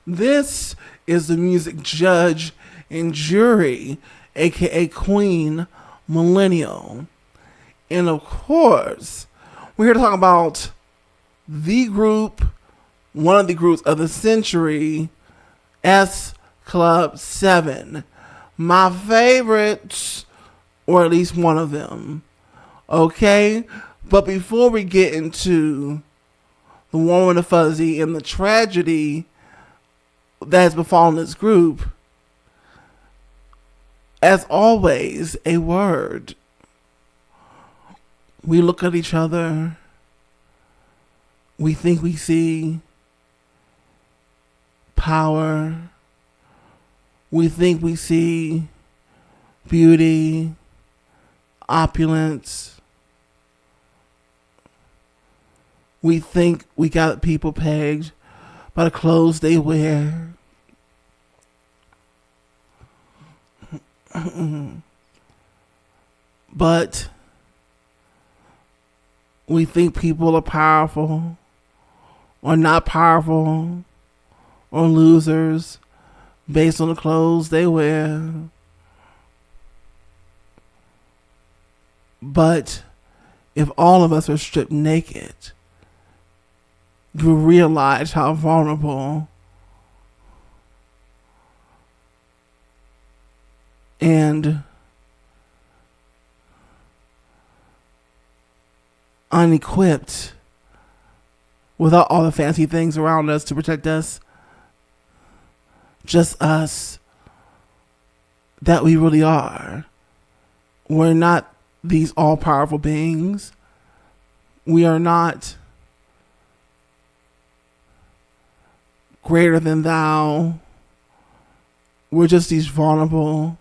This is the music judge and jury, aka Queen Millennial. And of course, we're here to talk about the group, one of the groups of the century, S Club 7. My favorites, or at least one of them. Okay? But before we get into the Warm and the Fuzzy and the tragedy that has befallen this group, as always, a word. We look at each other. We think we see power. We think we see beauty, opulence. We think we got people pegged by the clothes they wear. But we think people are powerful or not powerful or losers based on the clothes they wear. But if all of us are stripped naked, you realize how vulnerable and unequipped, without all the fancy things around us to protect us, just us, that we really are. We're not these all-powerful beings. We are not greater than thou. We're just these vulnerable,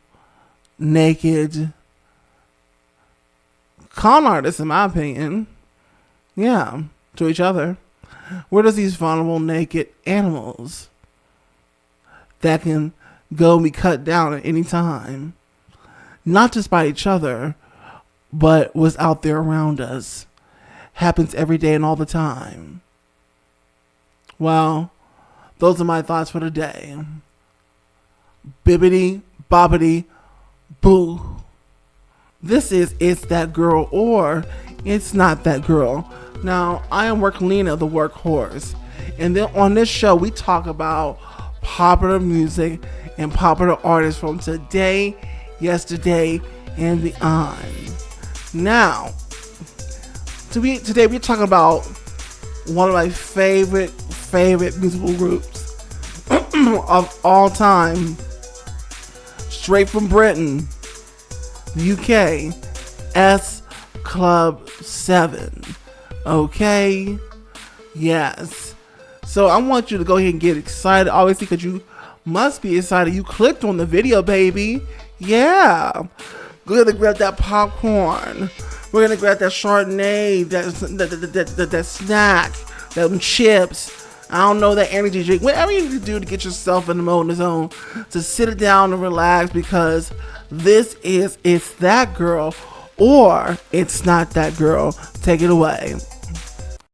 naked con artists, in my opinion. Yeah, to each other. We're just these vulnerable, naked animals that can go and be cut down at any time. Not just by each other, but what's out there around us. Happens every day and all the time. Well, those are my thoughts for today. Bibbidi, bobbidi, boo. This is It's That Girl or It's Not That Girl. Now, I am Worklina, the workhorse. And then on this show, we talk about popular music and popular artists from today, yesterday, and beyond. Now, today we're talking about one of my favorite musical groups of all time. Straight from Britain, the UK, S Club 7. Okay? Yes. So I want you to go ahead and get excited, obviously, because you must be excited. You clicked on the video, baby. Yeah. We're going to grab that popcorn. We're going to grab that Chardonnay, that snack, them chips. I don't know, that energy drink. Whatever you need to do to get yourself in the mode, in the zone, to sit it down and relax, because this is It's That Girl or It's Not That Girl. Take it away.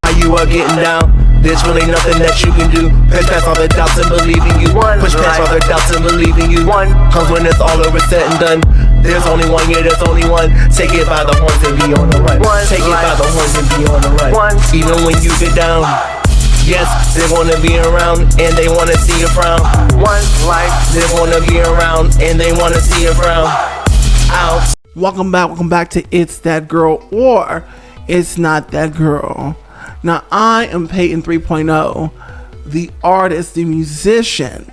How you are getting down? There's really nothing that you can do. Push past all the doubts and believe in you. Push past all the doubts and believe in you. Cause when it's all over, said and done, there's only one, yeah, there's only one. Take it by the horns and be on the run. Take it by the horns and be on the run. Even when you get down, yes, they wanna be around and they wanna see you frown. One life, they wanna be around and they wanna see you frown. Out. Welcome back to It's That Girl or It's Not That Girl. Now, I am Peyton 3.0, the artist, the musician,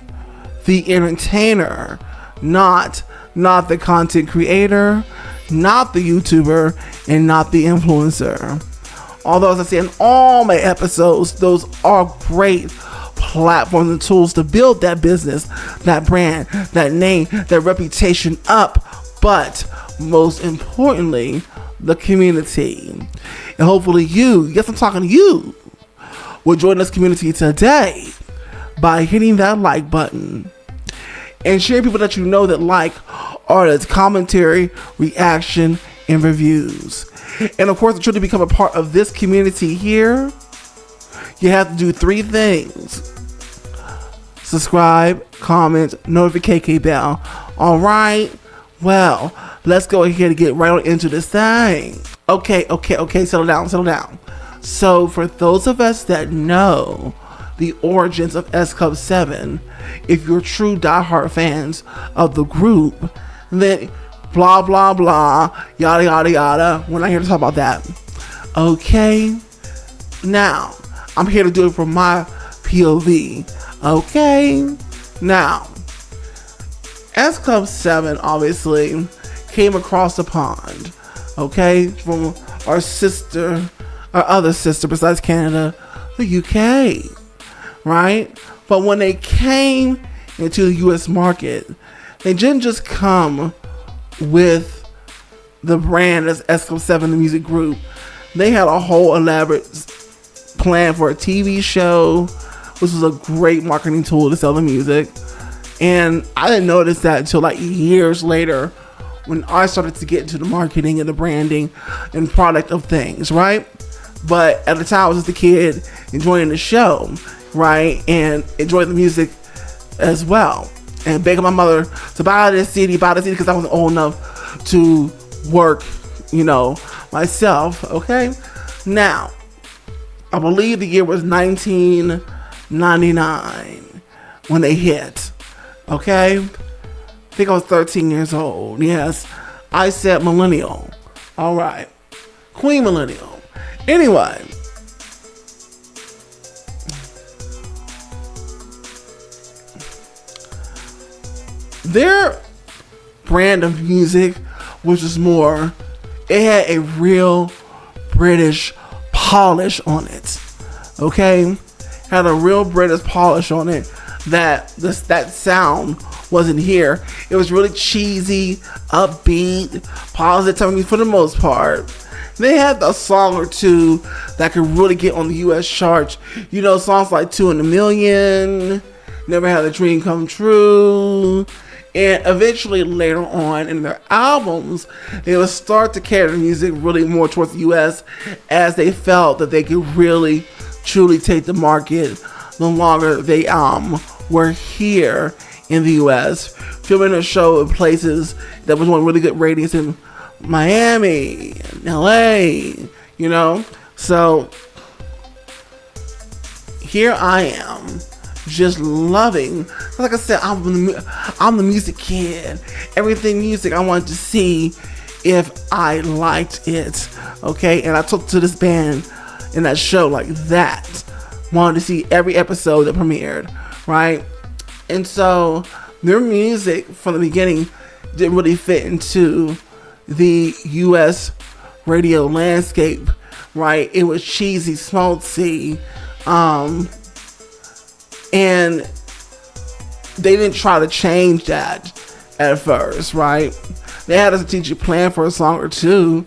the entertainer, not the content creator, not the YouTuber, and not the influencer. Although, as I say in all my episodes, those are great platforms and tools to build that business, that brand, that name, that reputation up. But most importantly, the community. And hopefully you, yes, I'm talking to you, will join this community today by hitting that like button and share people that you know that like artists, commentary, reaction, and reviews. And of course, to truly become a part of this community here, you have to do 3 things. subscribe, comment, notification bell. All right. Well, let's go ahead and get right on into this thing. Okay. Settle down. So, for those of us that know the origins of S Club 7, if you're true diehard fans of the group, then blah blah blah, yada yada yada. We're not here to talk about that. Okay. Now, I'm here to do it from my POV. Okay. Now, S Club 7 obviously came across the pond, okay, from our other sister besides Canada, the UK, right? But when they came into the US market, they didn't just come with the brand as S Club 7, the music group. They had a whole elaborate plan for a TV show, which was a great marketing tool to sell the music. And I didn't notice that until like years later when I started to get into the marketing and the branding and product of things, right? But at the time I was just a kid enjoying the show, right? And enjoying the music as well. And begging my mother to buy this CD because I wasn't old enough to work, myself, okay? Now, I believe the year was 1999 when they hit. Okay? I think I was 13 years old. Yes. I said millennial. Alright. Queen millennial. Anyway. Their brand of music was just more, it had a real British polish on it. Okay? Had a real British polish on it. That sound wasn't here. It was really cheesy, upbeat, positive for the most part. They had a song or two that could really get on the US charts. Songs like 2 in a Million, Never Had a Dream Come True. And eventually later on in their albums, they would start to carry the music really more towards the US as they felt that they could really, truly take the market the longer they were here in the US, filming a show in places that was doing really good ratings in Miami, LA, So here I am, just loving. Like I said, I'm the music kid. Everything music, I wanted to see if I liked it. Okay, and I took to this band in that show like that. Wanted to see every episode that premiered. Right? And so their music from the beginning didn't really fit into the US radio landscape, right? It was cheesy, schmaltzy, and they didn't try to change that at first, right? They had a strategic plan for a song or two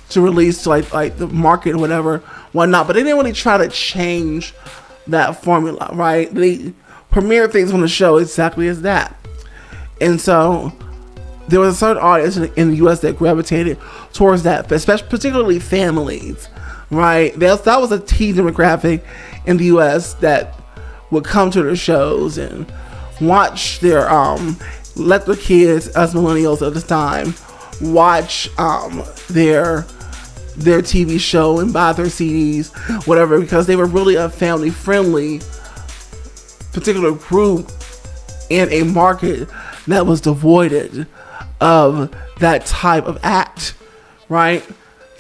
to release to like the market or whatnot, but they didn't really try to change that formula, right? They premiere things on the show exactly as that. And so there was a certain audience in the US that gravitated towards that, especially particularly families, right? That was a teen demographic in the US that would come to their shows and watch their let their kids, us millennials at the time, watch their TV show and buy their CDs, whatever, because they were really a family friendly particular group in a market that was devoid of that type of act, right?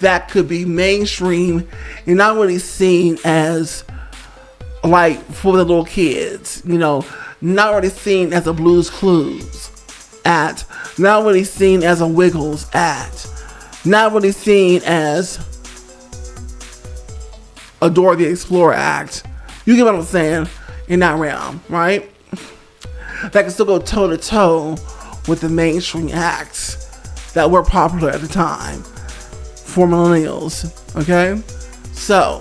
That could be mainstream and not really seen as like for the little kids, not really seen as a Blue's Clues act, not really seen as a Wiggles act, not really seen as a Dora the Explorer act. You get what I'm saying? In that realm, right? That can still go toe to toe with the mainstream acts that were popular at the time for millennials. Okay, so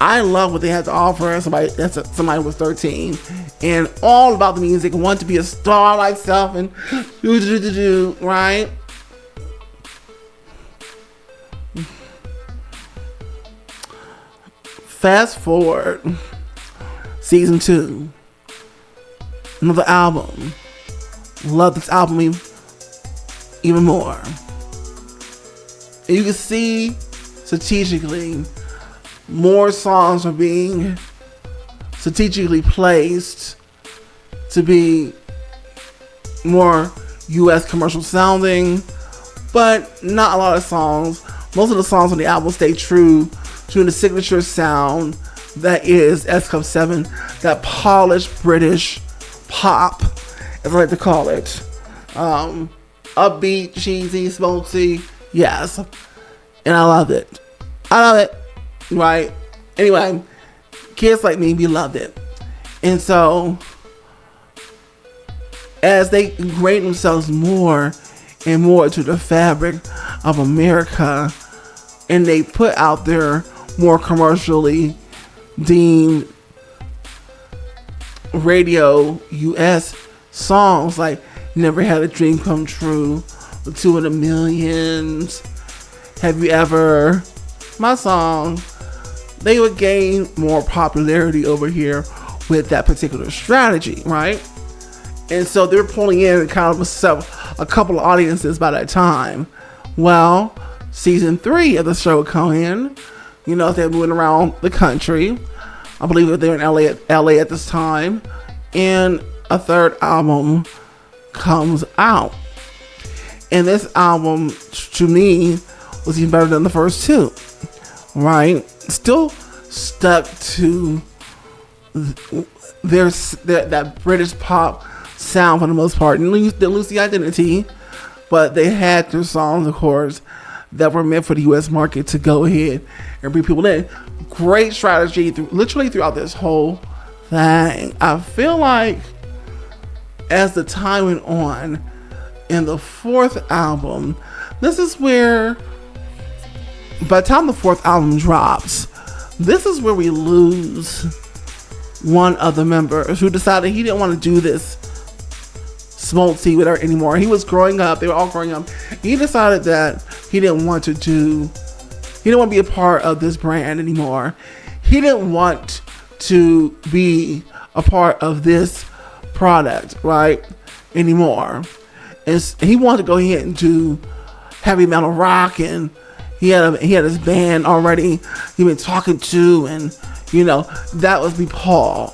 I love what they had to offer. Somebody was 13 and all about the music, wanted to be a star like self and right? Fast forward Season 2. Another album. Love this album even more. And you can see strategically more songs are being strategically placed to be more US commercial sounding, but not a lot of songs. Most of the songs on the album stay true to the signature sound that is S Club 7, that polished British pop, as I like to call it. Upbeat, cheesy, smoky, yes. And I love it. Right? Anyway, kids like me, we loved it. And so, as they ingrain themselves more and more to the fabric of America, and they put out their more commercially deemed radio US songs like Never Had a Dream Come True, Two in a Millions, Have You Ever, my song, they would gain more popularity over here with that particular strategy, right? And so they're pulling in kind of a couple of audiences by that time. Well, season 3 of the show would come in. You know, they're moving around the country. I believe that they're in LA at this time. And a third album comes out. And this album, to me, was even better than the first two. Right? Still stuck to that British pop sound for the most part. Didn't lose the identity, but they had their songs, of course, that were meant for the U.S. market to go ahead and bring people in. Great strategy, literally throughout this whole thing. I feel like as the time went on, in the fourth album, this is where, by the time the fourth album drops, this is where we lose one of the members who decided he didn't want to do this Smoltzy with her anymore. He was growing up. They were all growing up. He decided that he didn't want to be a part of this brand anymore. He didn't want to be a part of this product, right, anymore. And he wanted to go ahead and do heavy metal rock, and he had his band already he'd been talking to, and you know, that was Paul,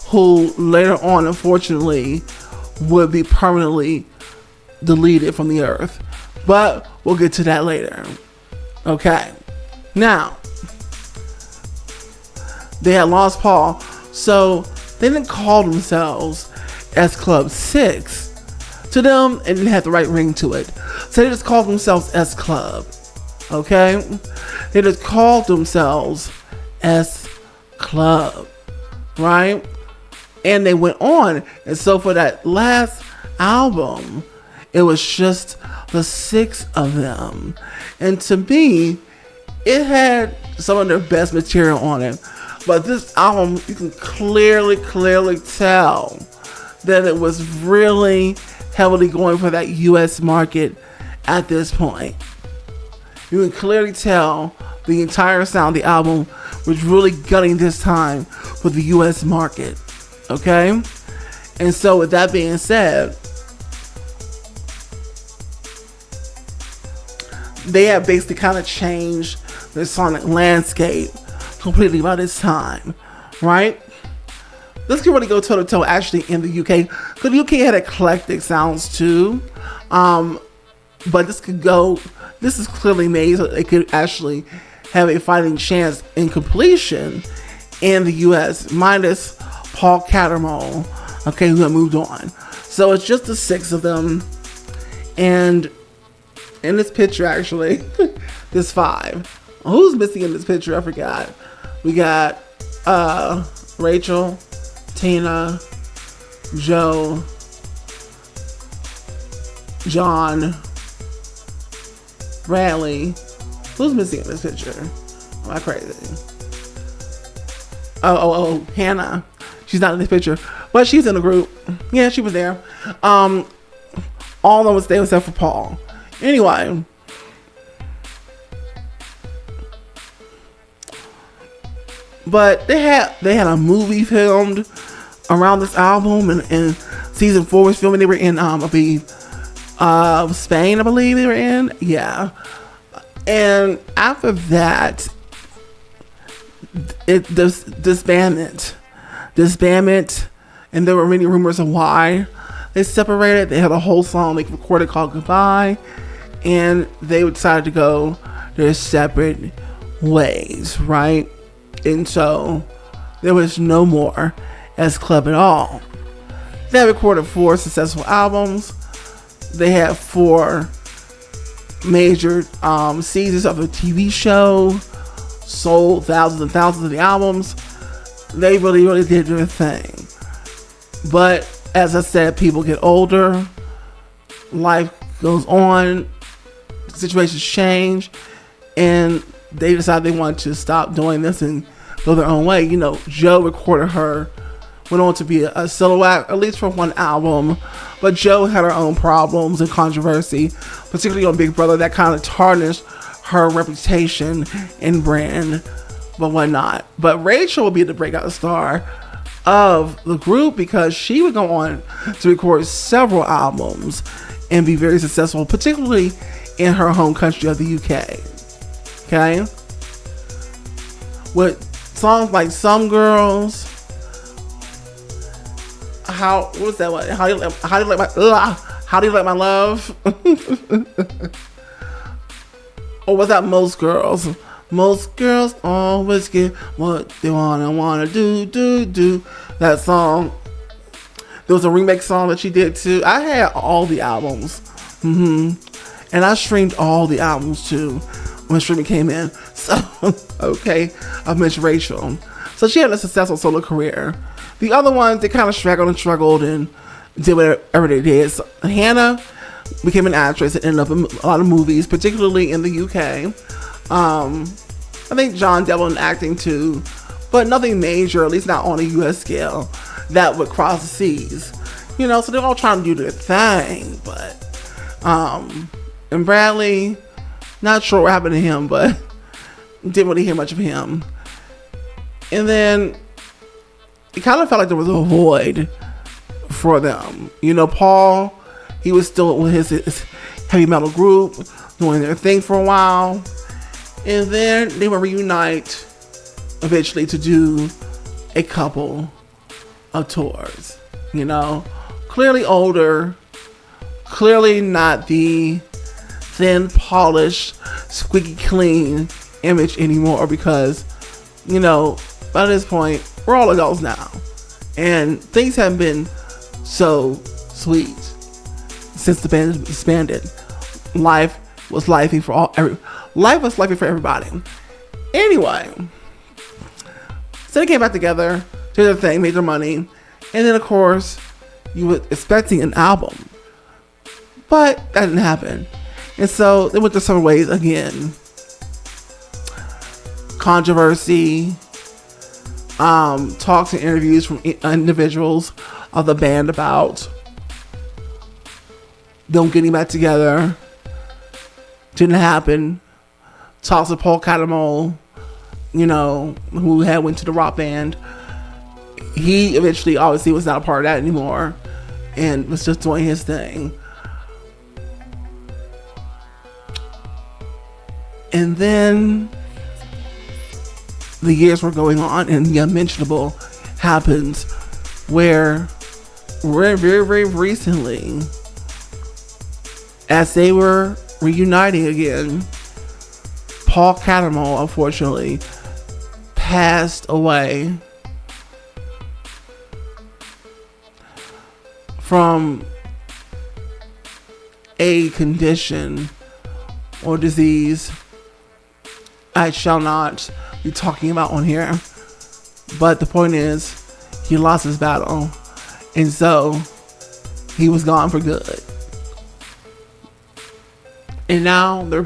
who later on, unfortunately, would be permanently deleted from the earth. But we'll get to that later. Okay. Now, they had lost Paul, so they didn't call themselves S Club 6. To them, it didn't have the right ring to it. So they just called themselves S Club. Okay? They just called themselves S Club. Right? And they went on. And so for that last album, it was just the 6 of them. And to me, it had some of their best material on it. But this album, you can clearly tell that it was really heavily going for that US market at this point. You can clearly tell the entire sound of the album was really gunning this time for the US market. Okay? And so with that being said, they have basically kind of changed their sonic landscape completely by this time, right? This can really go toe to toe actually in the UK, because the UK had eclectic sounds too, but this is clearly made so it could actually have a fighting chance in completion in the US, minus Paul Cattermole, okay, who have moved on. So it's just the 6 of them, and in this picture actually, there's 5. Who's missing in this picture? I forgot. We got Rachel, Tina, Joe, John, Bradley. Who's missing in this picture? Am I crazy? Oh, Hannah. She's not in this picture, but she's in the group. Yeah, she was there. All of them was there except for Paul. Anyway, But they had a movie filmed around this album, and season 4 was filming. They were in I believe Spain, I believe they were in. Yeah. And after that, it disbanded, and there were many rumors of why they separated. They had a whole song they recorded called Goodbye, and they decided to go their separate ways, right? And so there was no more as Club at all. They recorded 4 successful albums. They had 4 major seasons of the TV show, sold thousands and thousands of the albums. They really did their thing. But as I said, people get older, life goes on, situations change, and they decided they wanted to stop doing this and go their own way. You know, Joe recorded her, went on to be a solo act, at least for 1 album. But Joe had her own problems and controversy, particularly on Big Brother, that kind of tarnished her reputation and brand, but whatnot. But Rachel will be the breakout star of the group because she would go on to record several albums and be very successful, particularly in her home country of the UK. Okay? With songs like Some Girls, How do you like my love? Or was that Most Girls? Most girls always get what they wanna do. That song. There was a remake song that she did too. I had all the albums. And I streamed all the albums too when streaming came in. So, okay, I've mentioned Rachel. So she had a successful solo career. The other ones, they kind of struggled and did whatever they did. So Hannah became an actress and ended up in a lot of movies, particularly in the UK. I think John dabbled in acting too, but nothing major, at least not on a US scale, that would cross the seas. You know, so they're all trying to do their thing, but, and Bradley, not sure what happened to him, but didn't really hear much of him. And then it kind of felt like there was a void for them. You know, Paul, he was still with his heavy metal group, doing their thing for a while. And then they would reunite eventually to do a couple of tours. You know, clearly older, clearly not the thin, polished, squeaky clean image anymore, because, you know, by this point, we're all adults now. And things haven't been so sweet since the band disbanded. Life was lifey for everybody. Anyway, so they came back together, did their thing, made their money, and then of course you were expecting an album, but that didn't happen, and so they went their separate ways again. Controversy, talks and interviews from individuals of the band about them getting back together. Didn't happen. Talks with Paul Catamol, you know, who had went to the rock band. He eventually obviously was not a part of that anymore and was just doing his thing. And then the years were going on, and the unmentionable happens, where very, very recently, as they were reuniting again, Paul Catamol unfortunately passed away from a condition or disease I shall not be talking about on here. But the point is, he lost his battle, and so he was gone for good. And now there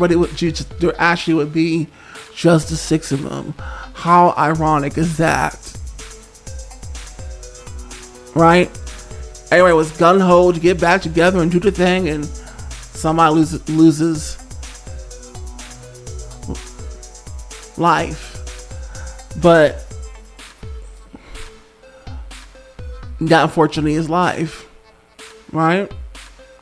actually would be just the 6 of them. How ironic is that? Right? Everybody was gung-ho to get back together and do the thing, and somebody loses life. But that unfortunately is life, right?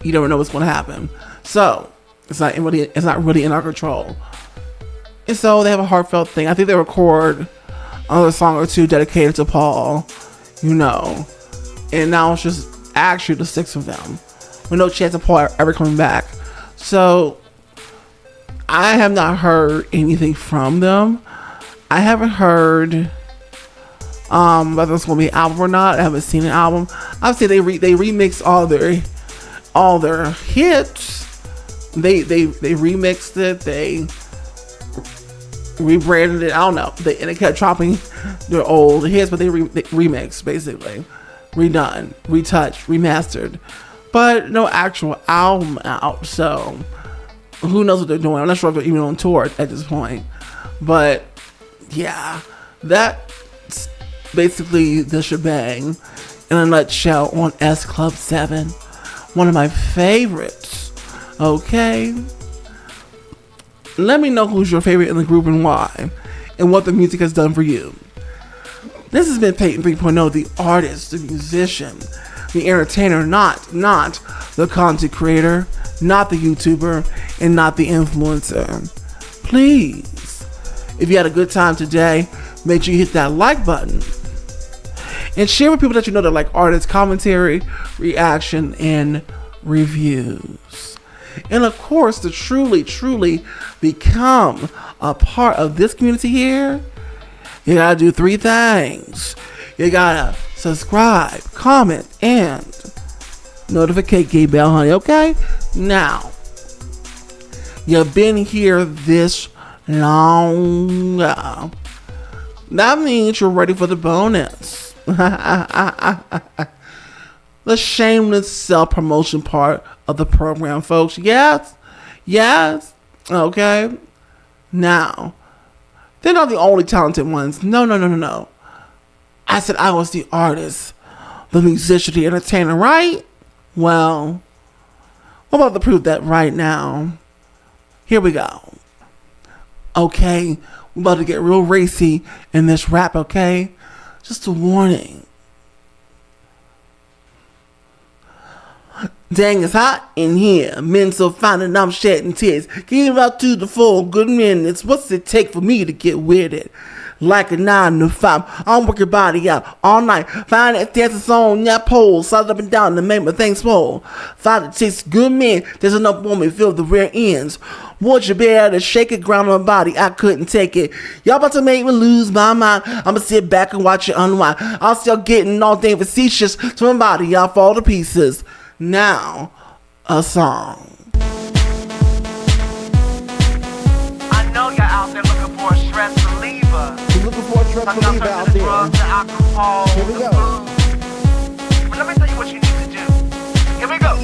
You never know what's going to happen. So it's not really in our control. And so they have a heartfelt thing. I think they record another song or two dedicated to Paul, you know. And now it's just actually the 6 of them, with no chance of Paul ever coming back. So I have not heard anything from them. I haven't heard whether it's gonna be an album or not. I haven't seen an album. Obviously they remixed all their hits. They remixed it. They rebranded it. I don't know. And they kept dropping their old hits, but they remixed, basically, redone, retouched, remastered, but no actual album out. So who knows what they're doing? I'm not sure if they're even on tour at this point. But yeah, that's basically the shebang in a nutshell on S Club 7. One of my favorites. Okay. Let me know who's your favorite in the group and why, and what the music has done for you. This has been Peyton 3.0, the artist, the musician, the entertainer, not the content creator, not the YouTuber, and not the influencer. Please, if you had a good time today, make sure you hit that like button and share with people that you know that like artist commentary, reaction, and reviews. And of course, to truly become a part of this community here, you gotta do 3 things. You gotta subscribe, comment, and notification bell, honey, okay? Now, you've been here this long. That means you're ready for the bonus. The shameless self-promotion part of the program, folks. Yes. Okay. Now, they're not the only talented ones. No. I said I was the artist, the musician, the entertainer, right? Well, I'm about to prove that right now. Here we go. Okay, we're about to get real racy in this rap, okay? Just a warning. Dang, it's hot in here. Men so fine and I'm shedding tears. Give out to the 4 good minutes. What's it take for me to get with it? Like a 9 to 5. I'll work your body out all night. Find that dancing on that pole. Slide up and down to make my things swole. Find it takes good men. There's enough woman feel the rear ends. Would you be able to shake it, ground on my body? I couldn't take it. Y'all about to make me lose my mind. I'ma sit back and watch it unwind. I'll still getting all day facetious to my body. Y'all fall to pieces. Now, a song. I know you're out there looking for a stress reliever. You're looking for a stress reliever out there. The alcohol, Here we go. But let me tell you what you need to do. Here we go.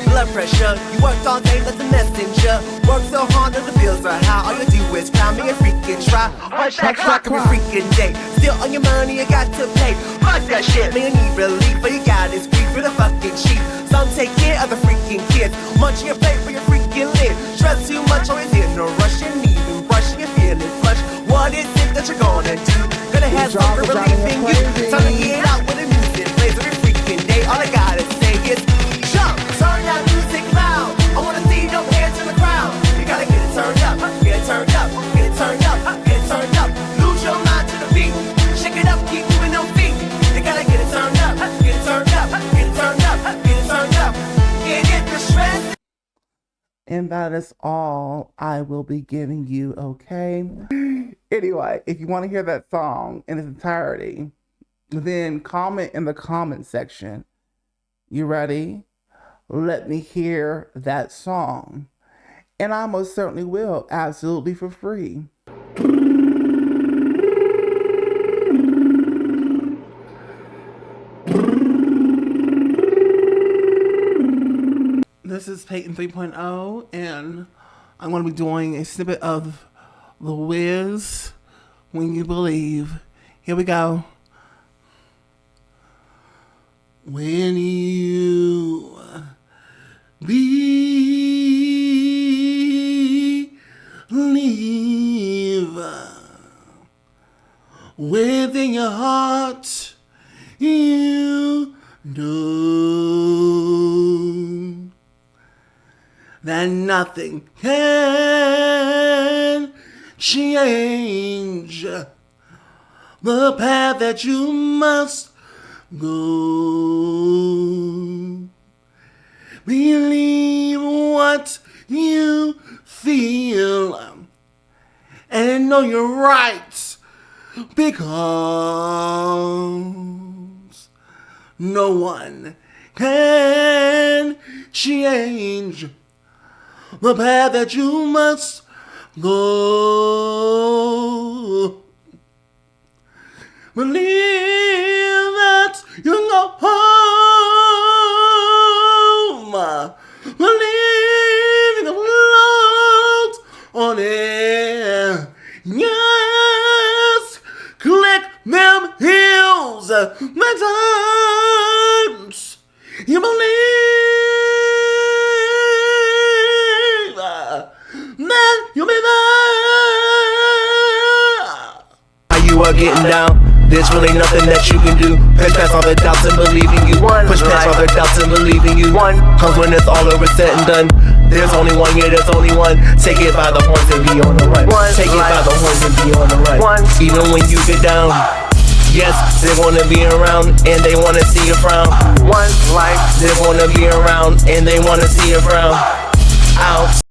Blood pressure, you worked all day like a messenger. Worked so hard that the bills are high. All you do is pound me a freaking try. Heart attack shock every freaking day. Still on your money, you got to pay. Fuck that shit, man, you need relief, but you got this grief for the fucking cheap. Some take care of the freaking kids. Munching your plate for your freaking lid. Stress too much, always in a rush. You need to rush, you're feeling flush. What is it that you're gonna do? Gonna have some relief in you. Time to get out with the music plays every freaking day. All I gotta say is jump, turn that music loud. I wanna see your hands in the crowd. You gotta get it turned up, get it turned up, get it turned up, get it turned up. Lose your mind to the beat. Shake it up, keep moving them feet. You gotta get it turned up, get it turned up, get it turned up, get it turned up. Get the stress. And that is all I will be giving you, okay? Anyway, if you want to hear that song in its entirety, then comment in the comment section. You ready? Let me hear that song. And I most certainly will, absolutely for free. This is Peyton 3.0, and I'm going to be doing a snippet of The Wiz, When You Believe. Here we go. When you believe within your heart, you know that nothing can change the path that you must go. Believe what you feel and know you're right, because no one can change the path that you must go. Believe that you go home. Believe the Lord's on it. Yes, click them heels. The times you believe that you'll be there. You are getting down. There's really nothing that you can do. Push past all the doubts and believe in you. Push past all the doubts and believe in you. Cause when it's all over, said and done, there's only one, yeah, there's only one. Take it by the horns and be on the run. Take it by the horns and be on the run. Even when you get down, yes, they wanna be around and they wanna see you frown. One life, they wanna be around and they wanna see you frown. Out.